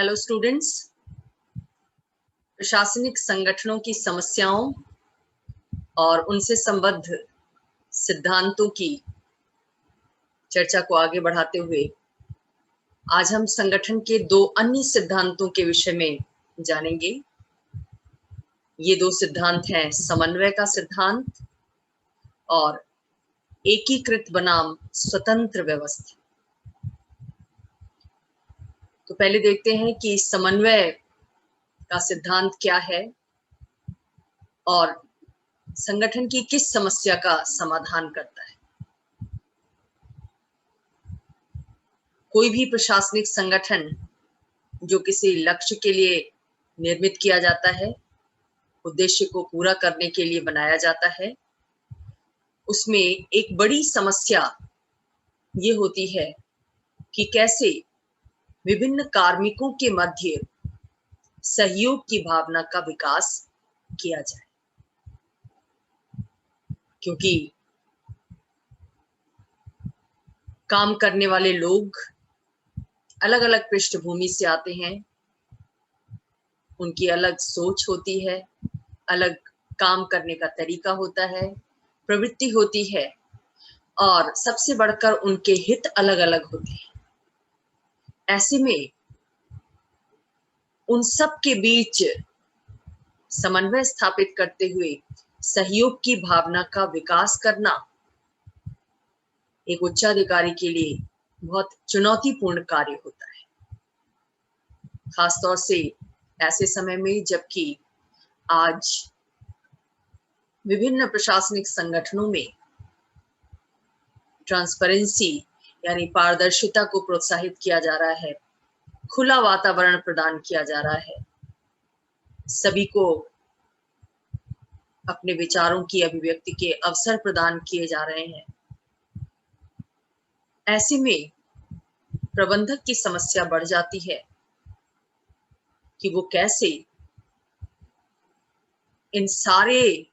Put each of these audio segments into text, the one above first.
Hello students, प्रशासनिक संगठनों की समस्याओं और उनसे संबद्ध सिद्धांतों की चर्चा को आगे बढ़ाते हुए आज हम संगठन के दो अन्य सिद्धांतों के विषय में जानेंगे। ये दो सिद्धांत हैं समन्वय का सिद्धांत और एकीकृत बनाम स्वतंत्र व्यवस्था। तो पहले देखते हैं कि समन्वय का सिद्धांत क्या है और संगठन की किस समस्या का समाधान करता है। कोई भी प्रशासनिक संगठन जो किसी लक्ष्य के लिए निर्मित किया जाता है, उद्देश्य को पूरा करने के लिए बनाया जाता है, उसमें एक बड़ी समस्या ये होती है कि कैसे विभिन्न कार्मिकों के मध्य सहयोग की भावना का विकास किया जाए। क्योंकि काम करने वाले लोग अलग अलग पृष्ठभूमि से आते हैं, उनकी अलग सोच होती है, अलग काम करने का तरीका होता है, प्रवृत्ति होती है और सबसे बढ़कर उनके हित अलग अलग होते हैं। ऐसे में उन सब के बीच समन्वय स्थापित करते हुए सहयोग की भावना का विकास करना एक उच्चाधिकारी के लिए बहुत चुनौतीपूर्ण कार्य होता है, खासतौर से ऐसे समय में जबकि आज विभिन्न प्रशासनिक संगठनों में ट्रांसपेरेंसी यानी पारदर्शिता को प्रोत्साहित किया जा रहा है, खुला वातावरण प्रदान किया जा रहा है, सभी को अपने विचारों की अभिव्यक्ति के अवसर प्रदान किए जा रहे हैं। ऐसे में प्रबंधक की समस्या बढ़ जाती है कि वो कैसे इन सारे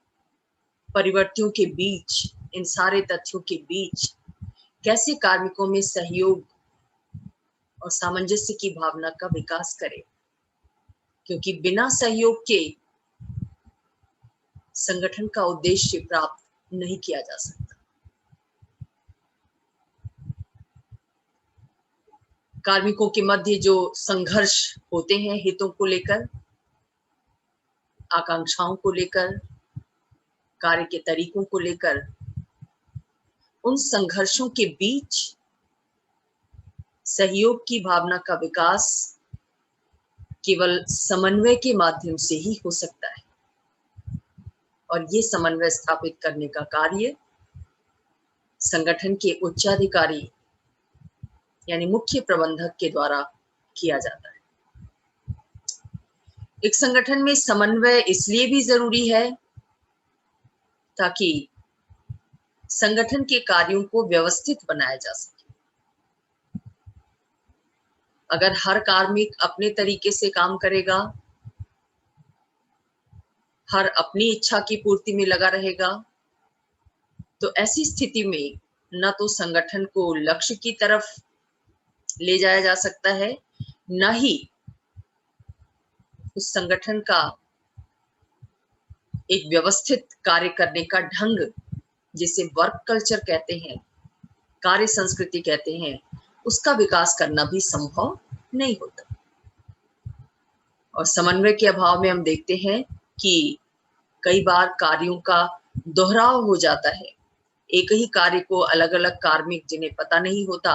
परिवर्तनों के बीच, इन सारे तथ्यों के बीच कैसे कार्मिकों में सहयोग और सामंजस्य की भावना का विकास करे। क्योंकि बिना सहयोग के संगठन का उद्देश्य प्राप्त नहीं किया जा सकता। कार्मिकों के मध्य जो संघर्ष होते हैं हितों को लेकर, आकांक्षाओं को लेकर, कार्य के तरीकों को लेकर, उन संघर्षों के बीच सहयोग की भावना का विकास केवल समन्वय के माध्यम से ही हो सकता है। और ये समन्वय स्थापित करने का कार्य संगठन के उच्चाधिकारी यानी मुख्य प्रबंधक के द्वारा किया जाता है। एक संगठन में समन्वय इसलिए भी जरूरी है ताकि संगठन के कार्यों को व्यवस्थित बनाया जा सके। अगर हर कार्मिक अपने तरीके से काम करेगा, हर अपनी इच्छा की पूर्ति में लगा रहेगा, तो ऐसी स्थिति में न तो संगठन को लक्ष्य की तरफ ले जाया जा सकता है, न ही उस संगठन का एक व्यवस्थित कार्य करने का ढंग, जिसे वर्क कल्चर कहते हैं, कार्य संस्कृति कहते हैं, उसका विकास करना भी संभव नहीं होता। और समन्वय के अभाव में हम देखते हैं कि कई बार कार्यों का दोहराव हो जाता है। एक ही कार्य को अलग अलग कार्मिक, जिन्हें पता नहीं होता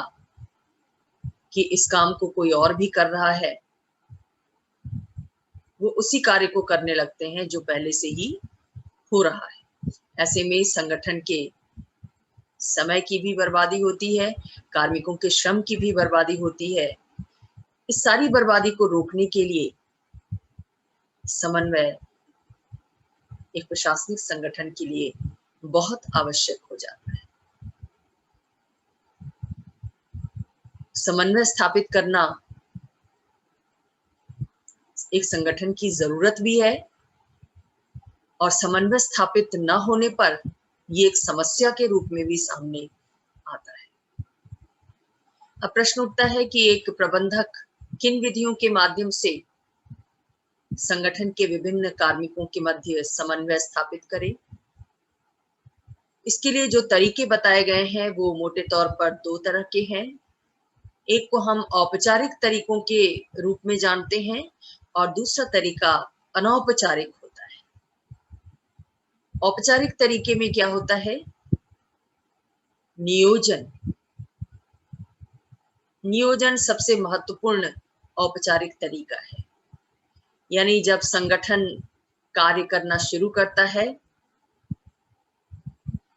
कि इस काम को कोई और भी कर रहा है, वो उसी कार्य को करने लगते हैं जो पहले से ही हो रहा है। ऐसे में संगठन के समय की भी बर्बादी होती है, कार्मिकों के श्रम की भी बर्बादी होती है। इस सारी बर्बादी को रोकने के लिए समन्वय एक प्रशासनिक संगठन के लिए बहुत आवश्यक हो जाता है। समन्वय स्थापित करना एक संगठन की जरूरत भी है और समन्वय स्थापित न होने पर ये एक समस्या के रूप में भी सामने आता है। अब प्रश्न उठता है कि एक प्रबंधक किन विधियों के माध्यम से संगठन के विभिन्न कार्मिकों के मध्य समन्वय स्थापित करें। इसके लिए जो तरीके बताए गए हैं वो मोटे तौर पर दो तरह के हैं। एक को हम औपचारिक तरीकों के रूप में जानते हैं और दूसरा तरीका अनौपचारिक होता है। औपचारिक तरीके में क्या होता है? नियोजन। नियोजन सबसे महत्वपूर्ण औपचारिक तरीका है। यानी जब संगठन कार्य करना शुरू करता है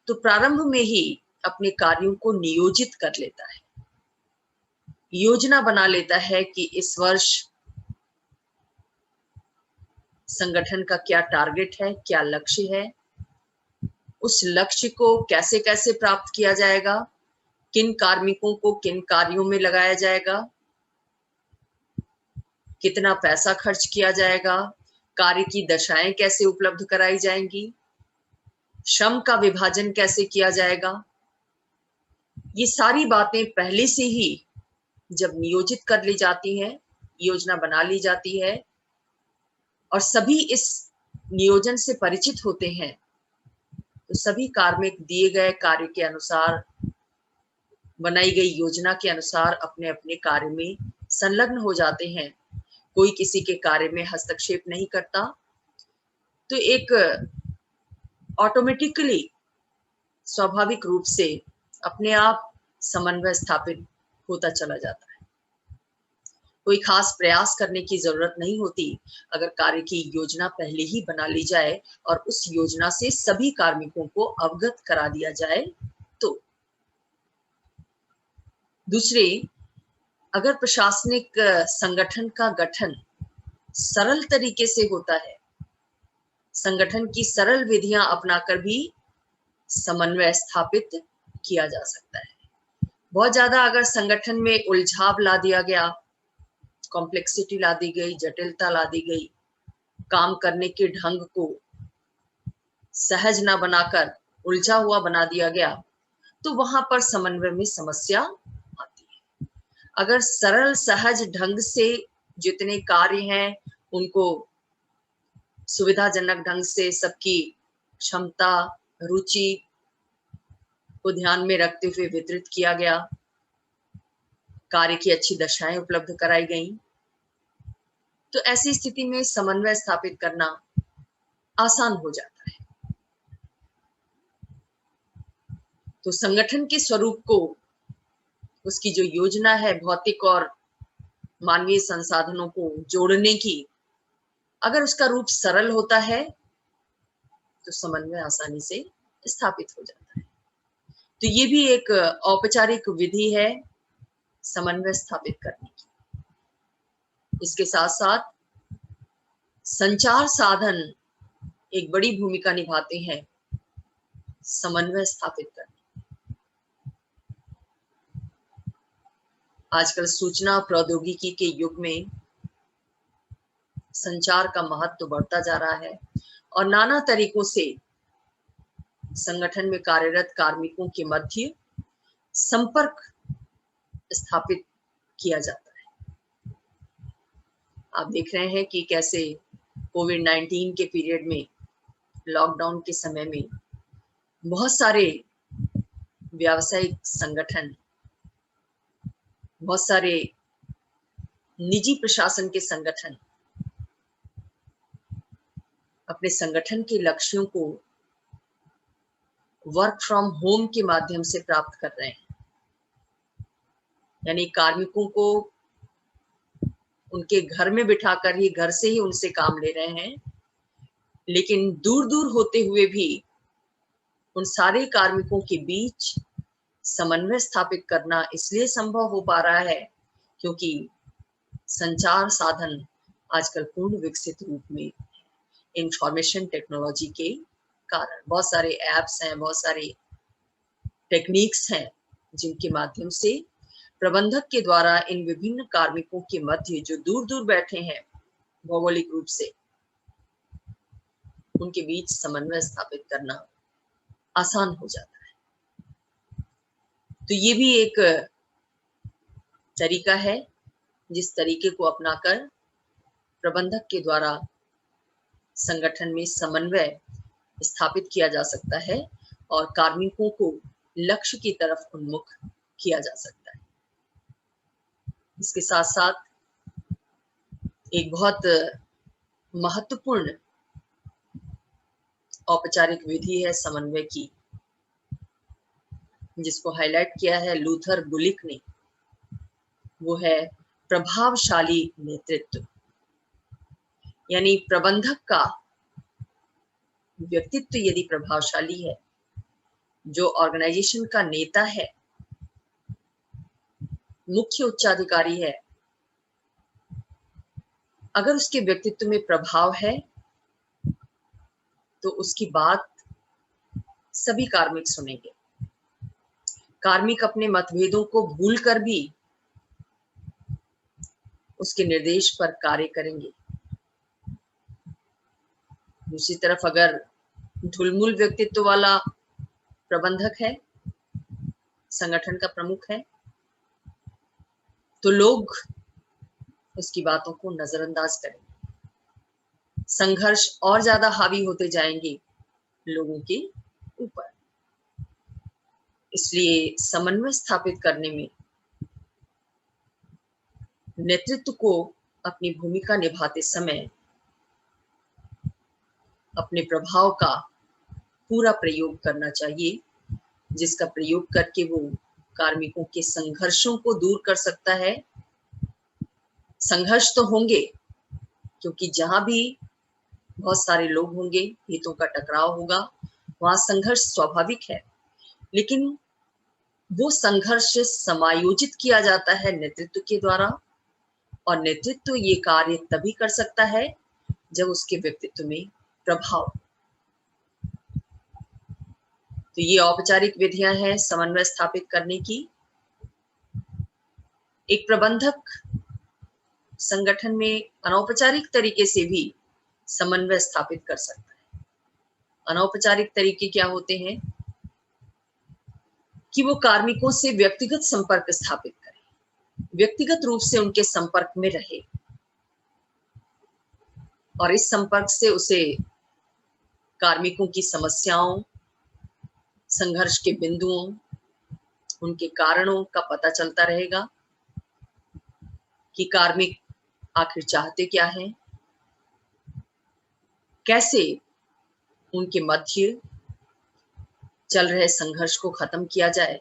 तो प्रारंभ में ही अपने कार्यों को नियोजित कर लेता है, योजना बना लेता है कि इस वर्ष संगठन का क्या टारगेट है, क्या लक्ष्य है, उस लक्ष्य को कैसे कैसे प्राप्त किया जाएगा, किन कार्मिकों को किन कार्यों में लगाया जाएगा, कितना पैसा खर्च किया जाएगा, कार्य की दशाएं कैसे उपलब्ध कराई जाएंगी, श्रम का विभाजन कैसे किया जाएगा। ये सारी बातें पहले से ही जब नियोजित कर ली जाती हैं, योजना बना ली जाती है और सभी इस नियोजन से परिचित होते हैं, तो सभी कार्मिक दिए गए कार्य के अनुसार, बनाई गई योजना के अनुसार अपने अपने कार्य में संलग्न हो जाते हैं। कोई किसी के कार्य में हस्तक्षेप नहीं करता, तो एक ऑटोमेटिकली, स्वाभाविक रूप से अपने आप समन्वय स्थापित होता चला जाता है। कोई खास प्रयास करने की जरूरत नहीं होती अगर कार्य की योजना पहले ही बना ली जाए और उस योजना से सभी कार्मिकों को अवगत करा दिया जाए तो। दूसरे, अगर प्रशासनिक संगठन का गठन सरल तरीके से होता है, संगठन की सरल विधियां अपनाकर भी समन्वय स्थापित किया जा सकता है। बहुत ज्यादा अगर संगठन में उलझाव ला दिया गया, कॉम्प्लेक्सिटी ला दी गई, जटिलता ला दी गई, काम करने के ढंग को सहज ना बनाकर उलझा हुआ बना दिया गया, तो वहां पर समन्वय में समस्या आती है। अगर सरल सहज ढंग से जितने कार्य हैं उनको सुविधाजनक ढंग से सबकी क्षमता, रुचि को ध्यान में रखते हुए वितरित किया गया, कार्य की अच्छी दशाएं उपलब्ध कराई गई, तो ऐसी स्थिति में समन्वय स्थापित करना आसान हो जाता है। तो संगठन के स्वरूप को, उसकी जो योजना है भौतिक और मानवीय संसाधनों को जोड़ने की, अगर उसका रूप सरल होता है तो समन्वय आसानी से स्थापित हो जाता है। तो ये भी एक औपचारिक विधि है समन्वय स्थापित करने की। इसके साथ साथ संचार साधन एक बड़ी भूमिका निभाते हैं समन्वय स्थापित करने। आजकल सूचना प्रौद्योगिकी के युग में संचार का महत्व बढ़ता जा रहा है और नाना तरीकों से संगठन में कार्यरत कार्मिकों के मध्य संपर्क स्थापित किया जाता है। आप देख रहे हैं कि कैसे कोविड-19 के पीरियड में, लॉकडाउन के समय में बहुत सारे व्यावसायिक संगठन, बहुत सारे निजी प्रशासन के संगठन अपने संगठन के लक्ष्यों को वर्क फ्रॉम होम के माध्यम से प्राप्त कर रहे हैं। यानी कार्मिकों को उनके घर में बिठाकर ही, घर से ही उनसे काम ले रहे हैं, लेकिन दूर दूर होते हुए भी उन सारे कार्मिकों के बीच समन्वय स्थापित करना इसलिए संभव हो पा रहा है क्योंकि संचार साधन आजकल पूर्ण विकसित रूप में इंफॉर्मेशन टेक्नोलॉजी के कारण बहुत सारे ऐप्स हैं, बहुत सारे टेक्निक्स हैं जिनके माध्यम से प्रबंधक के द्वारा इन विभिन्न कार्मिकों के मध्य जो दूर दूर बैठे हैं भौगोलिक रूप से, उनके बीच समन्वय स्थापित करना आसान हो जाता है। तो ये भी एक तरीका है जिस तरीके को अपनाकर प्रबंधक के द्वारा संगठन में समन्वय स्थापित किया जा सकता है और कार्मिकों को लक्ष्य की तरफ उन्मुख किया जा सकता है। इसके साथ साथ एक बहुत महत्वपूर्ण औपचारिक विधि है समन्वय की, जिसको हाईलाइट किया है लूथर गुलिक ने। वो है प्रभावशाली नेतृत्व। यानी प्रबंधक का व्यक्तित्व यदि प्रभावशाली है, जो ऑर्गेनाइजेशन का नेता है, मुख्य उच्चाधिकारी है, अगर उसके व्यक्तित्व में प्रभाव है तो उसकी बात सभी कार्मिक सुनेंगे। कार्मिक अपने मतभेदों को भूलकर भी उसके निर्देश पर कार्य करेंगे। दूसरी तरफ अगर ढुलमुल व्यक्तित्व वाला प्रबंधक है, संगठन का प्रमुख है, तो लोग उसकी बातों को नजरअंदाज करेंगे। संघर्ष और ज्यादा हावी होते जाएंगे लोगों के ऊपर। इसलिए समन्वय स्थापित करने में नेतृत्व को अपनी भूमिका निभाते समय अपने प्रभाव का पूरा प्रयोग करना चाहिए, जिसका प्रयोग करके वो कार्मिकों के संघर्षों को दूर कर सकता है। संघर्ष तो होंगे, क्योंकि जहां भी बहुत सारे लोग होंगे, हितों का टकराव होगा, वहां संघर्ष स्वाभाविक है। लेकिन वो संघर्ष समायोजित किया जाता है नेतृत्व के द्वारा, और नेतृत्व ये कार्य तभी कर सकता है जब उसके व्यक्तित्व में प्रभाव। तो ये औपचारिक विधियां हैं समन्वय स्थापित करने की। एक प्रबंधक संगठन में अनौपचारिक तरीके से भी समन्वय स्थापित कर सकता है। अनौपचारिक तरीके क्या होते हैं? कि वो कार्मिकों से व्यक्तिगत संपर्क स्थापित करे, व्यक्तिगत रूप से उनके संपर्क में रहे, और इस संपर्क से उसे कार्मिकों की समस्याओं, संघर्ष के बिंदुओं, उनके कारणों का पता चलता रहेगा कि कार्मिक आखिर चाहते क्या हैं, कैसे उनके मध्य चल रहे संघर्ष को खत्म किया जाए।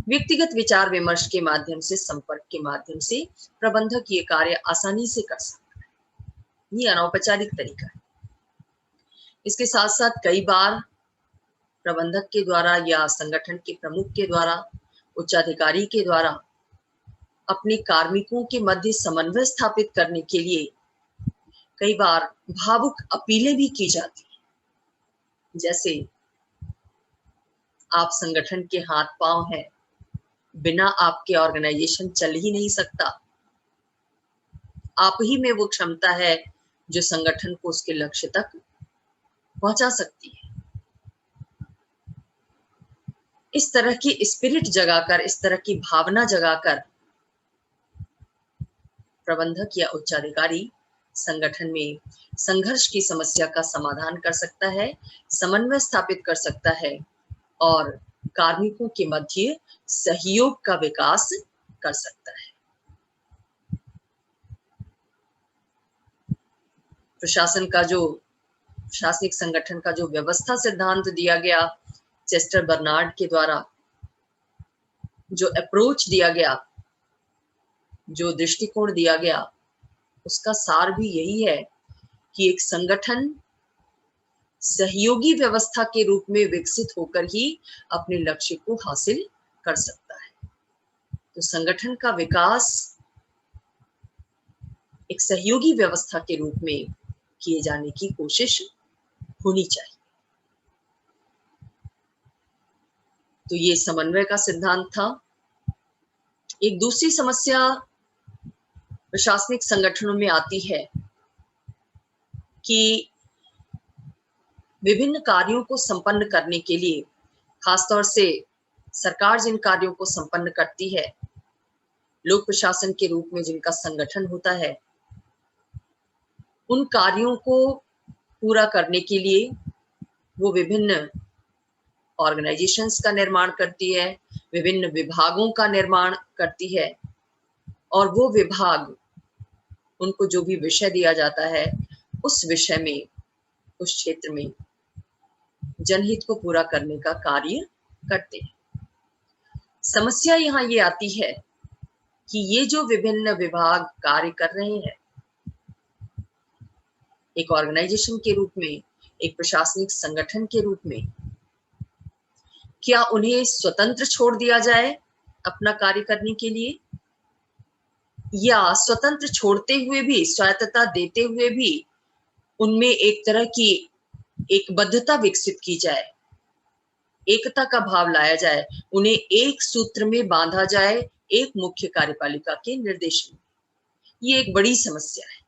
व्यक्तिगत विचार विमर्श के माध्यम से, संपर्क के माध्यम से प्रबंधक ये कार्य आसानी से कर सकता है। ये अनौपचारिक तरीका है। इसके साथ साथ कई बार प्रबंधक के द्वारा या संगठन के प्रमुख के द्वारा, उच्चाधिकारी के द्वारा अपने कार्मिकों के मध्य समन्वय स्थापित करने के लिए कई बार भावुक अपीलें भी की जाती हैं। जैसे आप संगठन के हाथ पांव हैं, बिना आपके ऑर्गेनाइजेशन चल ही नहीं सकता। आप ही में वो क्षमता है जो संगठन को उसके लक्ष्य तक पहुंचा सकती है। इस तरह की स्पिरिट जगाकर, इस तरह की भावना जगाकर प्रबंधक या उच्चाधिकारी संगठन में संघर्ष की समस्या का समाधान कर सकता है, समन्वय स्थापित कर सकता है और कार्मिकों के मध्य सहयोग का विकास कर सकता है। प्रशासनिक संगठन का जो व्यवस्था सिद्धांत दिया गया चेस्टर बर्नार्ड के द्वारा, जो अप्रोच दिया गया, जो दृष्टिकोण दिया गया, उसका सार भी यही है कि एक संगठन सहयोगी व्यवस्था के रूप में विकसित होकर ही अपने लक्ष्य को हासिल कर सकता है। तो संगठन का विकास एक सहयोगी व्यवस्था के रूप में किए जाने की कोशिश होनी चाहिए। तो ये समन्वय का सिद्धांत था। एक दूसरी समस्या प्रशासनिक संगठनों में आती है कि विभिन्न कार्यों को संपन्न करने के लिए, खासतौर से सरकार जिन कार्यों को संपन्न करती है, लोक प्रशासन के रूप में जिनका संगठन होता है, उन कार्यों को पूरा करने के लिए वो विभिन्न ऑर्गेनाइजेशंस का निर्माण करती है, विभिन्न विभागों का निर्माण करती है, और वो विभाग उनको जो भी विषय दिया जाता है उस विषय में, उस क्षेत्र में जनहित को पूरा करने का कार्य करते हैं। समस्या यहाँ ये आती है कि ये जो विभिन्न विभाग कार्य कर रहे हैं एक ऑर्गेनाइजेशन के रूप में, एक प्रशासनिक संगठन के रूप में, क्या उन्हें स्वतंत्र छोड़ दिया जाए अपना कार्य करने के लिए, या स्वतंत्र छोड़ते हुए भी, स्वायत्तता देते हुए भी उनमें एक तरह की एक बद्धता विकसित की जाए, एकता का भाव लाया जाए, उन्हें एक सूत्र में बांधा जाए एक मुख्य कार्यपालिका के निर्देशन में। ये एक बड़ी समस्या है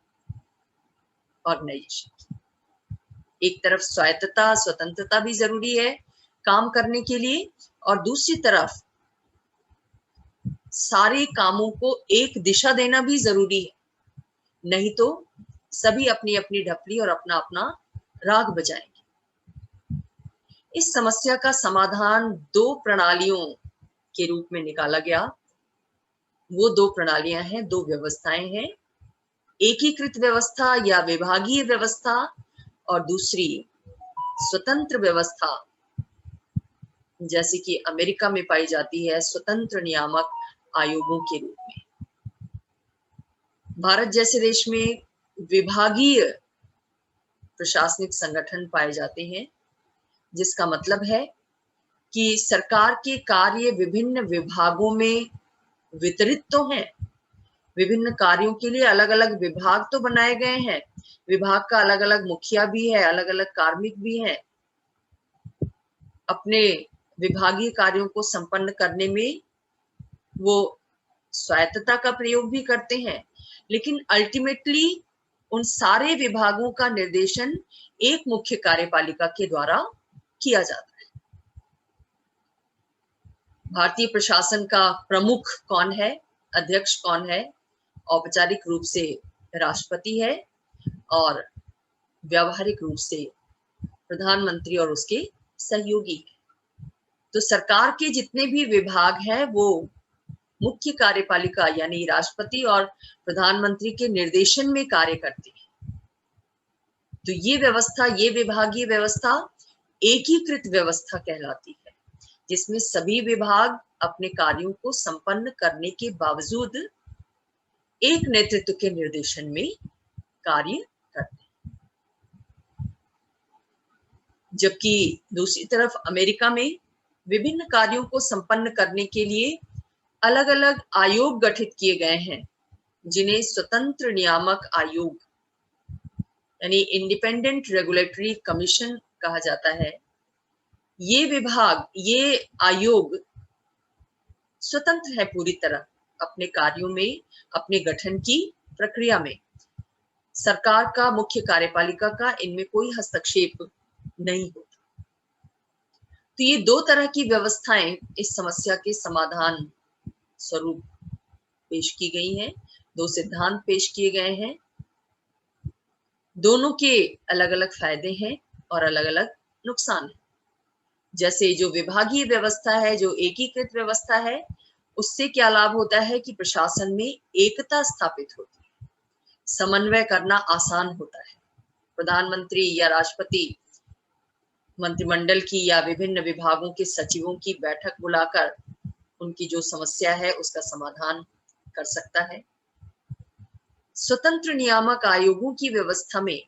ऑर्गेनाइजेशन की। एक तरफ स्वायत्तता, स्वतंत्रता भी जरूरी है काम करने के लिए, और दूसरी तरफ सारे कामों को एक दिशा देना भी जरूरी है, नहीं तो सभी अपनी अपनी ढपली और अपना अपना राग बजाएंगे। इस समस्या का समाधान दो प्रणालियों के रूप में निकाला गया। वो दो प्रणालियां हैं, दो व्यवस्थाएं हैं, एकीकृत व्यवस्था या विभागीय व्यवस्था, और दूसरी स्वतंत्र व्यवस्था, जैसे कि अमेरिका में पाई जाती है स्वतंत्र नियामक आयोगों के रूप में। भारत जैसे देश में विभागीय प्रशासनिक संगठन पाए जाते हैं, जिसका मतलब है कि सरकार के कार्य विभिन्न विभागों में वितरित तो हैं, विभिन्न कार्यों के लिए अलग अलग विभाग तो बनाए गए हैं, विभाग का अलग अलग मुखिया भी है, अलग अलग कार्मिक भी हैं, अपने विभागीय कार्यों को संपन्न करने में वो स्वायत्तता का प्रयोग भी करते हैं, लेकिन अल्टीमेटली उन सारे विभागों का निर्देशन एक मुख्य कार्यपालिका के द्वारा किया जाता है। भारतीय प्रशासन का प्रमुख कौन है, अध्यक्ष कौन है? औपचारिक रूप से राष्ट्रपति है, और व्यावहारिक रूप से प्रधानमंत्री और उसके सहयोगी है। तो सरकार के जितने भी विभाग हैं वो मुख्य कार्यपालिका यानी राष्ट्रपति और प्रधानमंत्री के निर्देशन में कार्य करती है। तो ये व्यवस्था, ये विभागीय व्यवस्था एकीकृत व्यवस्था कहलाती है, जिसमें सभी विभाग अपने कार्यों को संपन्न करने के बावजूद एक नेतृत्व के निर्देशन में कार्य करते हैं। जबकि दूसरी तरफ अमेरिका में विभिन्न कार्यों को संपन्न करने के लिए अलग अलग आयोग गठित किए गए हैं, जिन्हें स्वतंत्र नियामक आयोग यानी इंडिपेंडेंट रेगुलेटरी कमीशन कहा जाता है। ये विभाग, ये आयोग स्वतंत्र है पूरी तरह अपने कार्यों में, अपने गठन की प्रक्रिया में। सरकार का, मुख्य कार्यपालिका का इनमें कोई हस्तक्षेप नहीं होता। तो ये दो तरह की व्यवस्थाएं इस समस्या के समाधान स्वरूप पेश की गई हैं, दो सिद्धांत पेश किए गए हैं। दोनों के अलग अलग फायदे हैं और अलग अलग नुकसान हैं। जैसे जो विभागीय व्यवस्था है, जो एकीकृत व्यवस्था है, उससे क्या लाभ होता है कि प्रशासन में एकता स्थापित होती है, समन्वय करना आसान होता है। प्रधानमंत्री या राष्ट्रपति मंत्रिमंडल की या विभिन्न विभागों के सचिवों की बैठक बुलाकर उनकी जो समस्या है उसका समाधान कर सकता है। स्वतंत्र नियामक आयोगों की व्यवस्था में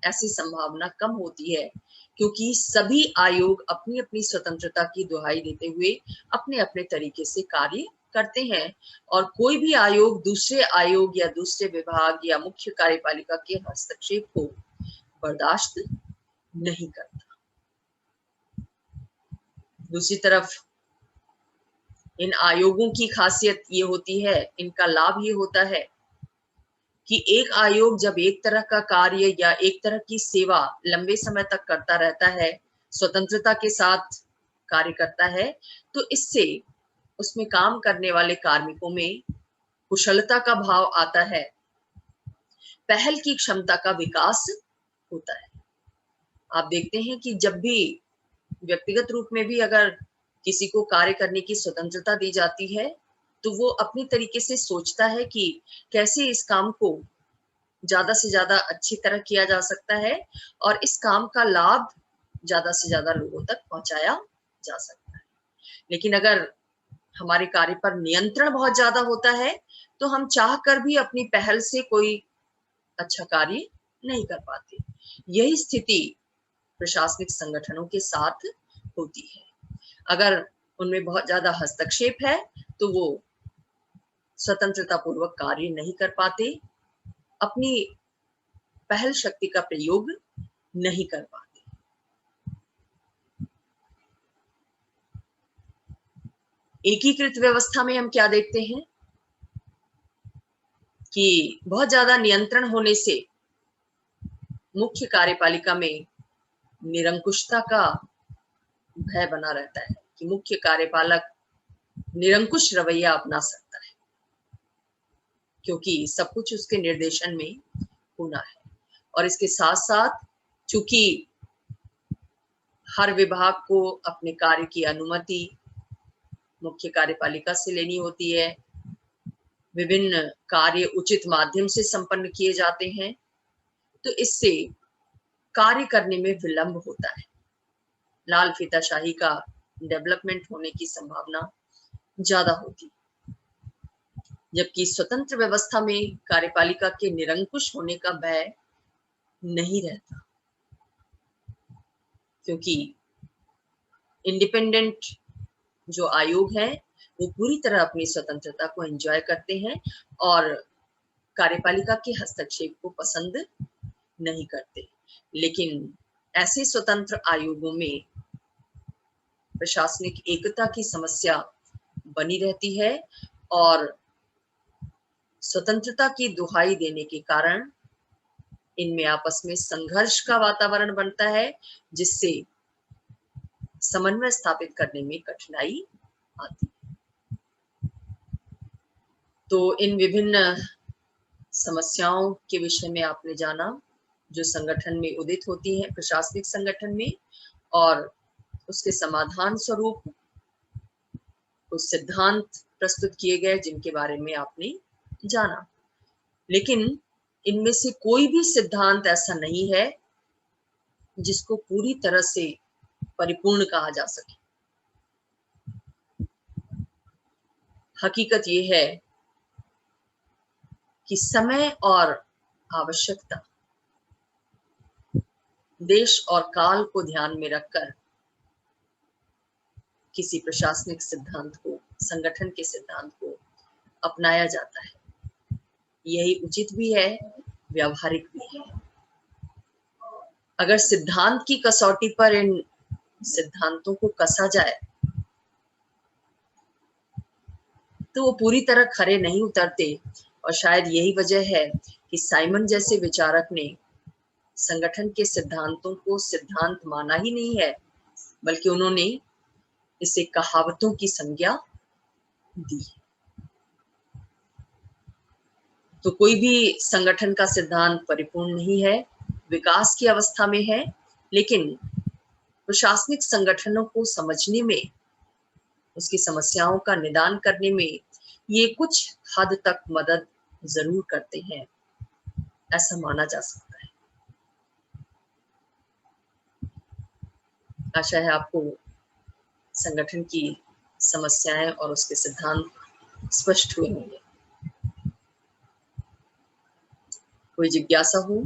ऐसी संभावना कम होती है, क्योंकि सभी आयोग अपनी अपनी स्वतंत्रता की दुहाई देते हुए अपने अपने तरीके से कार्य करते हैं, और कोई भी आयोग दूसरे आयोग या दूसरे विभाग या मुख्य कार्यपालिका के हस्तक्षेप को बर्दाश्त नहीं करता। दूसरी तरफ इन आयोगों की खासियत ये होती है, इनका लाभ ये होता है कि एक आयोग जब एक तरह का कार्य या एक तरह की सेवा लंबे समय तक करता रहता है, स्वतंत्रता के साथ कार्य करता है, तो इससे उसमें काम करने वाले कार्मिकों में कुशलता का भाव आता है, पहल की क्षमता का विकास होता है। आप देखते हैं कि जब भी व्यक्तिगत रूप में भी अगर किसी को कार्य करने की स्वतंत्रता दी जाती है, तो वो अपनी तरीके से सोचता है कि कैसे इस काम को ज्यादा से ज्यादा अच्छी तरह किया जा सकता है और इस काम का लाभ ज्यादा से ज्यादा लोगों तक पहुंचाया जा सकता है। लेकिन अगर हमारे कार्य पर नियंत्रण बहुत ज्यादा होता है, तो हम चाह कर भी अपनी पहल से कोई अच्छा कार्य नहीं कर पाते। यही स्थिति प्रशासनिक संगठनों के साथ होती है। अगर उनमें बहुत ज्यादा हस्तक्षेप है, तो वो स्वतंत्रता पूर्वक कार्य नहीं कर पाते, अपनी पहल शक्ति का प्रयोग नहीं कर पाते। एकीकृत व्यवस्था में हम क्या देखते हैं कि बहुत ज्यादा नियंत्रण होने से मुख्य कार्यपालिका में निरंकुशता का भय बना रहता है कि मुख्य कार्यपालक निरंकुश रवैया अपना सकता है, क्योंकि सब कुछ उसके निर्देशन में होना है। और इसके साथ साथ चूंकि हर विभाग को अपने कार्य की अनुमति मुख्य कार्यपालिका से लेनी होती है, विभिन्न कार्य उचित माध्यम से संपन्न किए जाते हैं, तो इससे कार्य करने में विलंब होता है। लाल फीताशाही का डेवलपमेंट होने की संभावना ज्यादा होती, जबकि स्वतंत्र व्यवस्था में कार्यपालिका के निरंकुश होने का भय नहीं रहता, क्योंकि इंडिपेंडेंट जो आयोग है वो पूरी तरह अपनी स्वतंत्रता को एंजॉय करते हैं और कार्यपालिका के हस्तक्षेप को पसंद नहीं करते। लेकिन ऐसे स्वतंत्र आयोगों में प्रशासनिक एकता की समस्या बनी रहती है और स्वतंत्रता की दुहाई देने के कारण इनमें आपस में संघर्ष का वातावरण बनता है, जिससे समन्वय स्थापित करने में कठिनाई आती है। तो इन विभिन्न समस्याओं के विषय में आपने जाना जो संगठन में उदित होती हैं, प्रशासनिक संगठन में, और उसके समाधान स्वरूप कुछ सिद्धांत प्रस्तुत किए गए जिनके बारे में आपने जाना। लेकिन इनमें से कोई भी सिद्धांत ऐसा नहीं है जिसको पूरी तरह से परिपूर्ण कहा जा सके। हकीकत यह है कि समय और आवश्यकता, देश और काल को ध्यान में रखकर किसी प्रशासनिक सिद्धांत को, संगठन के सिद्धांत को अपनाया जाता है। यही उचित भी है, व्यावहारिक भी है। अगर सिद्धांत की कसौटी पर इन सिद्धांतों को कसा जाए तो वो पूरी तरह खरे नहीं उतरते, और शायद यही वजह है कि साइमन जैसे विचारक ने संगठन के सिद्धांतों को सिद्धांत माना ही नहीं है, बल्कि उन्होंने इसे कहावतों की संज्ञा दी। तो कोई भी संगठन का सिद्धांत परिपूर्ण नहीं है, विकास की अवस्था में है, लेकिन प्रशासनिक संगठनों को समझने में, उसकी समस्याओं का निदान करने में ये कुछ हद तक मदद जरूर करते हैं, ऐसा माना जा सकता है। आशा है आपको संगठन की समस्याएं और उसके सिद्धांत स्पष्ट हुए होंगे। कोई जिज्ञासा हो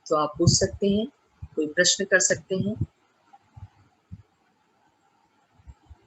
तो आप पूछ सकते हैं, कोई प्रश्न कर सकते हैं।